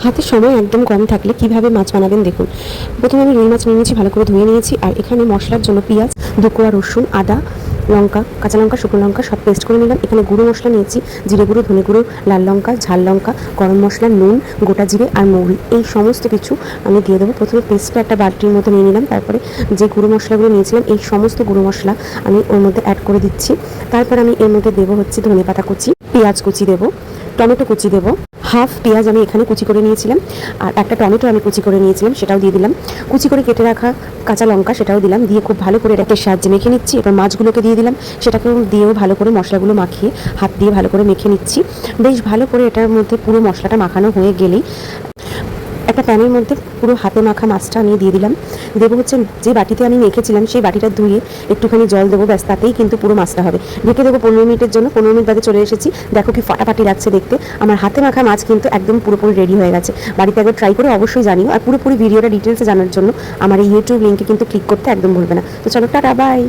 হাতে সময় একদম কম থাকলে কিভাবে মাছ বানাবেন দেখুন। প্রথমে আমি রুই মাছ নিয়ে নিয়েছি, ভালো করে ধুয়ে নিয়েছি। আর এখানে মশলার জন্য পেঁয়াজ, 2 কোয়া রসুন, আদা, লঙ্কা, কাঁচা লঙ্কা, শুকনো লঙ্কা সব পেস্ট করে নিলাম। এখানে গুঁড়ো মশলা নিয়েছি, জিরে গুঁড়ো, ধনে গুঁড়ো, লাল লঙ্কা, ঝাল লঙ্কা, গরম মশলা, নুন, গোটা জিরে আর মৌরি, এই সমস্ত কিছু আমি দিয়ে দেবো। প্রথমে পেস্টটা একটা বাটির মতো নিয়ে নিলাম, তারপরে যে গুঁড়ো মশলাগুলো নিয়েছিলাম এই সমস্ত গুঁড়ো মশলা আমি ওর মধ্যে অ্যাড করে দিচ্ছি। তারপর আমি এর মধ্যে দেবো হচ্ছে ধনে পাতা কুচি, পেঁয়াজ কুচি দেবো, টমেটো কুচি দেবো, হাফ পেঁয়াজ আমি এখানে কুচি করে নিয়েছিলাম, আর একটা টমেটো আমি কুচি করে নিয়েছিলাম সেটাও দিয়ে দিলাম। কুচি করে কেটে রাখা কাঁচা লঙ্কা সেটাও দিলাম, দিয়ে খুব ভালো করে এটাকে সাহায্যে মেখে নিচ্ছি। এবার মাছগুলোকে দিয়ে দিলাম, সেটাকেও দিয়েও ভালো করে মশলাগুলো মাখিয়ে হাত দিয়ে ভালো করে মেখে নিচ্ছি। বেশ ভালো করে এটার মধ্যে পুরো মশলাটা মাখানো হয়ে গেলেই একটা প্যানের মধ্যে পুরো হাতে মাখা মাছটা আমি দিয়ে দিলাম। দেবো হচ্ছে যে বাটিতে আমি মেখেছিলাম সেই বাটিটা ধুয়ে একটুখানি জল দেবো, ব্যাস তাতেই কিন্তু পুরো মাছটা হবে। ঢেকে দেবো 15 মিনিটের জন্য। 15 মিনিট বাদে চলে এসেছি, দেখো কি ফাটাফাটি লাগছে দেখতে। আমার হাতে মাখা মাছ কিন্তু একদম পুরোপুরি রেডি হয়ে গেছে। বাড়িতে একবার ট্রাই করে অবশ্যই জানিও, আর পুরোপুরি ভিডিওটা ডিটেলসে জানার জন্য আমার এই ইউটিউব লিঙ্কে কিন্তু ক্লিক করতে একদম ভুলবে না। তো চলো, টাটা, বাই।